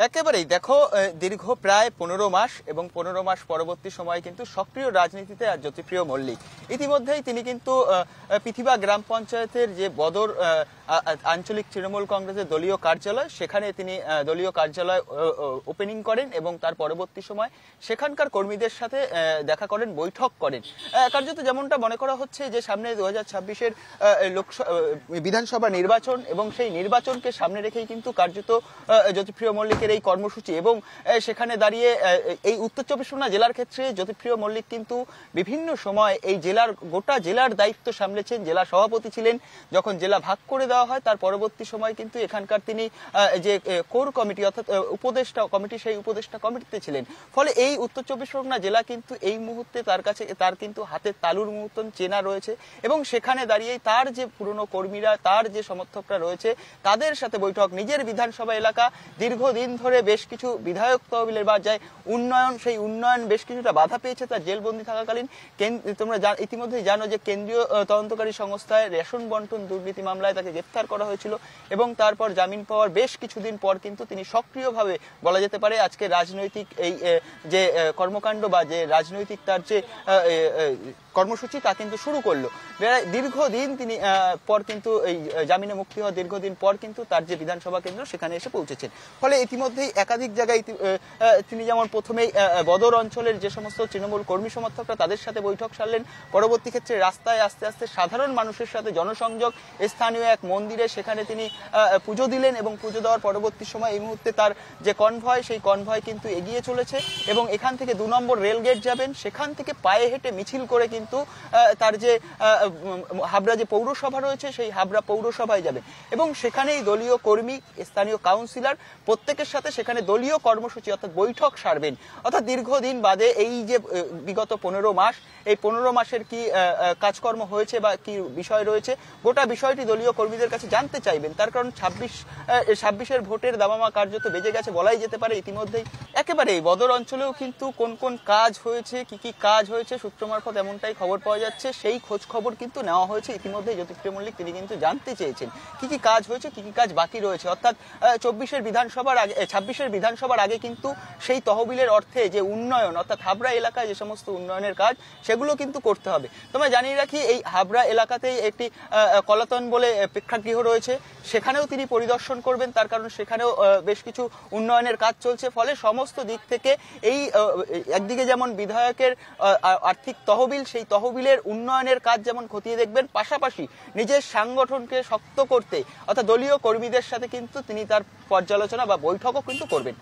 একেবারেই দেখো, দীর্ঘ প্রায় 15 মাস এবং 15 মাস পরবর্তী সময় কিন্তু সক্রিয় রাজনীতিতে আর জ্যোতিপ্রিয় মল্লিক ইতিমধ্যেই তিনি কিন্তু পৃথিবী গ্রাম পঞ্চায়েতের যে বদর আঞ্চলিক তৃণমূল কংগ্রেসের দলীয় কার্যালয়, সেখানে তিনি দলীয় কার্যালয় ওপেনিং করেন এবং তার পরবর্তী সময় সেখানকার কর্মীদের সাথে দেখা করেন, বৈঠক করেন। কার্যত যেমনটা মনে করা হচ্ছে যে সামনে 2026-এর বিধানসভা নির্বাচন এবং সেই নির্বাচনকে সামনে রেখেই কিন্তু কার্যত জ্যোতিপ্রিয় মল্লিকের এই কর্মসূচি এবং সেখানে দাঁড়িয়ে এই উত্তর চব্বিশ পরগনা জেলার ক্ষেত্রে জ্যোতিপ্রিয় মল্লিক কিন্তু বিভিন্ন সময় এই জেলার গোটা জেলার দায়িত্ব সামলেছেন, জেলা সভাপতি ছিলেন। যখন জেলা ভাগ করে দেওয়া হয় তার পরবর্তী সময় কিন্তু এখানকার তিনি যে কোর কমিটি অর্থাৎ উপদেষ্টা কমিটি, সেই উপদেষ্টা কমিটিতে ছিলেন। ফলে এই উত্তর চব্বিশ পরগনা জেলা কিন্তু এই মুহূর্তে তার কিন্তু হাতের তালুর মুহূর্ত চেনা রয়েছে এবং সেখানে দাঁড়িয়ে তার যে পুরনো কর্মীরা, তার যে সমর্থকরা রয়েছে তাদের সাথে বৈঠক। নিজের বিধানসভা এলাকা দীর্ঘদিন ধরে বেশ কিছু বিধায়ক তহবিলের বা যায় উন্নয়ন, সেই উন্নয়ন বেশ কিছুটা বাধা পেয়েছে তার জেলবন্দি থাকাকালীন। তোমরা ইতিমধ্যেই জানো যে কেন্দ্রীয় তদন্তকারী সংস্থায় রেশন বন্টন দুর্নীতি মামলায় তাকে গ্রেফতার করা হয়েছিল এবং তারপর জামিন পাওয়ার বেশ কিছুদিন পর কিন্তু তিনি সক্রিয়ভাবে বলা যেতে পারে আজকে রাজনৈতিক এই যে কর্মকাণ্ড বা যে রাজনৈতিক তার যে কর্মসূচি তা কিন্তু শুরু করলো। দীর্ঘদিন তিনি পর কিন্তু এই জামিনে মুক্তি হওয়া দীর্ঘদিন পর কিন্তু তার যে বিধানসভা কেন্দ্র সেখানে এসে পৌঁছেছেন। ফলে ইতিমধ্যেই একাধিক জায়গায় তিনি যেমন প্রথমেই বদর অঞ্চলের যে সমস্ত তৃণমূল কর্মী সমর্থকরা তাদের সাথে বৈঠক সারলেন, পরবর্তী ক্ষেত্রে রাস্তায় আস্তে আস্তে সাধারণ মানুষের সাথে জনসংযোগ, স্থানীয় এক মন্দিরে সেখানে তিনি পুজো দিলেন এবং পুজো দেওয়ার পরবর্তী সময় এই মুহূর্তে তার যে কনভয়, সেই কনভয় কিন্তু এগিয়ে চলেছে এবং এখান থেকে 2 নম্বর রেলগেট যাবেন, সেখান থেকে পায়ে হেঁটে মিছিল করে কিন্তু তার যে হাবড়া যে পৌরসভা রয়েছে সেই হাবড়া পৌরসভায় যাবেন এবং সেখানেই দলীয় কর্মী, স্থানীয় কাউন্সিলর প্রত্যেকের সাথে সেখানে দলীয় কর্মসূচি অর্থাৎ বৈঠক সারবেন। অর্থাৎ দীর্ঘদিন বাদে এই যে বিগত 15 মাস, এই 15 মাসের কি কাজকর্ম হয়েছে বা কি বিষয় রয়েছে গোটা বিষয়টি দলীয় কর্মীদের কাছে জানতে চাইবেন। তার কারণ 26-এর ভোটের দামামা কার্যত বেজে গেছে বলাই যেতে পারে ইতিমধ্যেই। একেবারেই বদর অঞ্চলেও কিন্তু কোন কোন কাজ হয়েছে, কি কাজ হয়েছে সূত্র মারফত এমনটাই খবর পাওয়া যাচ্ছে। সেই খোঁজ খবর কিন্তু নেওয়া হয়েছে ইতিমধ্যে। জ্যোতিপ্রিয় মল্লিক তিনি কিন্তু জানতে চেয়েছেন কি কাজ হয়েছে, কি কাজ বাকি রয়েছে। অর্থাৎ 26-এর বিধানসভার আগে কিন্তু সেই তহবিলের অর্থে যে উন্নয়ন অর্থাৎ হাবড়া এলাকায় যে সমস্ত উন্নয়নের কাজ সেগুলো কিন্তু করতে হবে। তোমরা জানিয়ে রাখি এই হাবড়া এলাকাতেই একটি কলাতন বলে প্রেক্ষাগৃহ রয়েছে, সেখানেও তিনি পরিদর্শন করবেন। তার কারণ সেখানেও বেশ কিছু উন্নয়নের কাজ চলছে। ফলে সমস্ত দিক থেকে এই একদিকে যেমন বিধায়কের আর্থিক তহবিল, সেই তহবিলের উন্নয়নের কাজ যেমন খতিয়ে দেখবেন, পাশাপাশি নিজের সংগঠনকে শক্ত করতে অর্থাৎ দলীয় কর্মীদের সাথে কিন্তু তিনি তার পর্যালোচনা বা বৈঠকও কিন্তু করবেন।